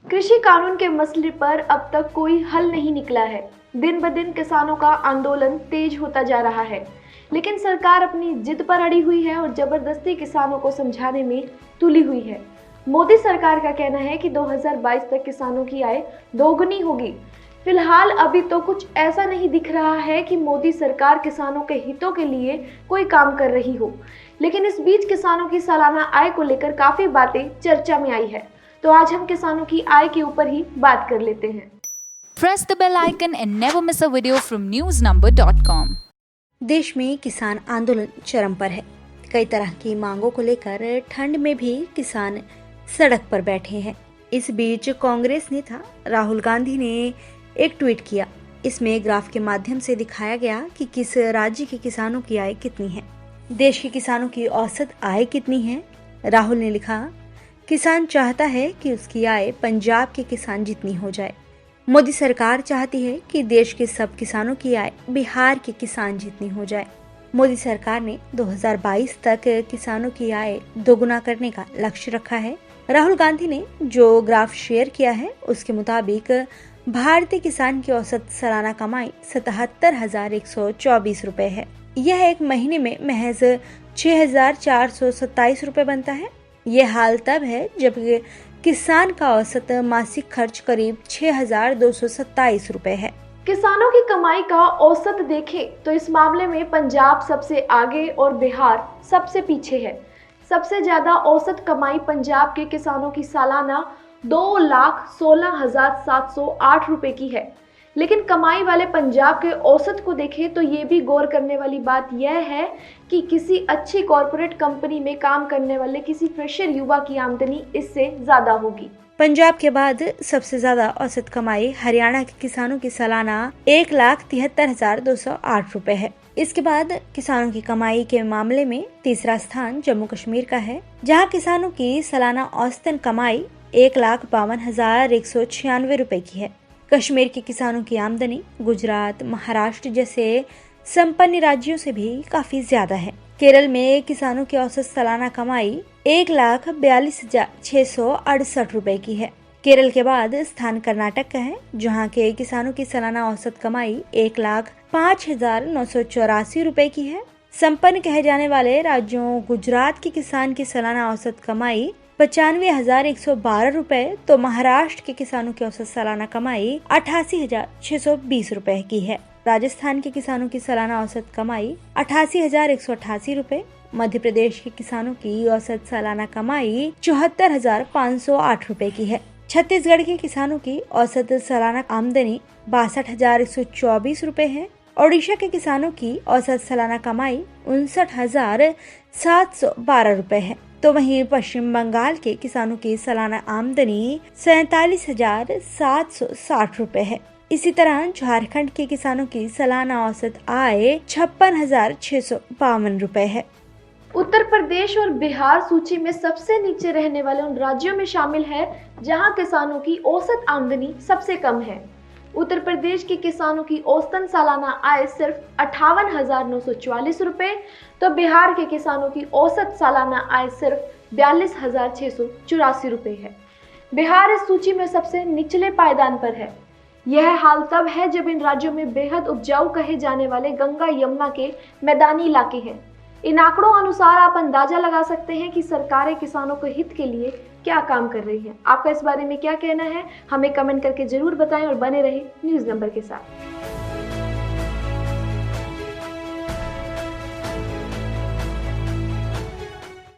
कृषि कानून के मसले पर अब तक कोई हल नहीं निकला है। दिन ब दिन किसानों का आंदोलन तेज होता जा रहा है, लेकिन सरकार अपनी जिद पर अड़ी हुई है और जबरदस्ती किसानों को समझाने में तुली हुई है। मोदी सरकार का कहना है कि 2022 तक किसानों की आय दोगुनी होगी। फिलहाल अभी तो कुछ ऐसा नहीं दिख रहा है कि मोदी सरकार किसानों के हितों के लिए कोई काम कर रही हो, लेकिन इस बीच किसानों की सालाना आय को लेकर काफी बातें चर्चा में आई है। तो आज हम किसानों की आय के ऊपर ही बात कर लेते हैं। Press the bell icon and never miss a video from newsnumber.com। देश में किसान आंदोलन चरम पर है। कई तरह की मांगों को लेकर ठंड में भी किसान सड़क पर बैठे हैं। इस बीच कांग्रेस नेता राहुल गांधी ने एक ट्वीट किया। इसमें ग्राफ के माध्यम से दिखाया गया कि किस राज्य के किसानों की आय कितनी है। देश के किसानों की औसत आय कितनी है। राहुल ने लिखा, किसान चाहता है कि उसकी आय पंजाब के किसान जितनी हो जाए। मोदी सरकार चाहती है कि देश के सब किसानों की आय बिहार के किसान जितनी हो जाए। मोदी सरकार ने 2022 तक किसानों की आय दोगुना करने का लक्ष्य रखा है। राहुल गांधी ने जो ग्राफ शेयर किया है उसके मुताबिक भारतीय किसान की औसत सालाना कमाई 77,124 रुपए है। यह एक महीने में महज 6,427 रुपए बनता है। यह हाल तब है जब किसान का औसत मासिक खर्च करीब 6,227 रुपए है। किसानों की कमाई का औसत देखें तो इस मामले में पंजाब सबसे आगे और बिहार सबसे पीछे है। सबसे ज्यादा औसत कमाई पंजाब के किसानों की सालाना 2,16,708 रुपए की है, लेकिन कमाई वाले पंजाब के औसत को देखें तो ये भी गौर करने वाली बात यह है कि किसी अच्छी कॉरपोरेट कंपनी में काम करने वाले किसी फ्रेशर युवा की आमदनी इससे ज्यादा होगी। पंजाब के बाद सबसे ज्यादा औसत कमाई हरियाणा के किसानों की सालाना 1,73,208 रुपए है। इसके बाद किसानों की कमाई के मामले में तीसरा स्थान जम्मू कश्मीर का है, जहां किसानों की सालाना औसतन कमाई 1,52,196 रुपए की है। कश्मीर के किसानों की आमदनी गुजरात, महाराष्ट्र जैसे संपन्न राज्यों से भी काफी ज्यादा है। केरल में किसानों की औसत सालाना कमाई 1,42,668 रुपए की है। केरल के बाद स्थान कर्नाटक का है, जहां के किसानों की सालाना औसत कमाई 1,05,984 रुपए की है। संपन्न कहे जाने वाले राज्यों गुजरात के किसान की सालाना औसत कमाई 95,112 रुपए, तो महाराष्ट्र के किसानों की औसत सालाना कमाई 88,620 रुपए की है। राजस्थान के किसानों की सालाना औसत कमाई 88,188 रुपए। मध्य प्रदेश के किसानों की औसत सालाना कमाई 74,508 रुपए की है। छत्तीसगढ़ के किसानों की औसत सालाना आमदनी 62,124 रुपए है। ओडिशा के किसानों की औसत सालाना कमाई 59,712 रुपए है। तो वहीं पश्चिम बंगाल के किसानों की सालाना आमदनी 47,760 रुपए है। इसी तरह झारखंड के किसानों की सालाना औसत आय 56,652 रुपए है। उत्तर प्रदेश और बिहार सूची में सबसे नीचे रहने वाले उन राज्यों में शामिल है जहां किसानों की औसत आमदनी सबसे कम है। उत्तर प्रदेश के किसानों की औसतन सालाना आय सिर्फ 58,944 रुपए, तो बिहार के किसानों की औसत सालाना आय सिर्फ 42,684 रुपए है। बिहार इस सूची में सबसे निचले पायदान पर है। यह हाल तब है जब इन राज्यों में बेहद उपजाऊ कहे जाने वाले गंगा यमुना के मैदानी इलाके हैं। इन आंकड़ों अनुसार आप अंदाजा लगा सकते हैं कि सरकारें किसानों के हित के लिए क्या काम कर रही है। आपका इस बारे में क्या कहना है, हमें कमेंट करके जरूर बताएं और बने रहे न्यूज़ नंबर के साथ।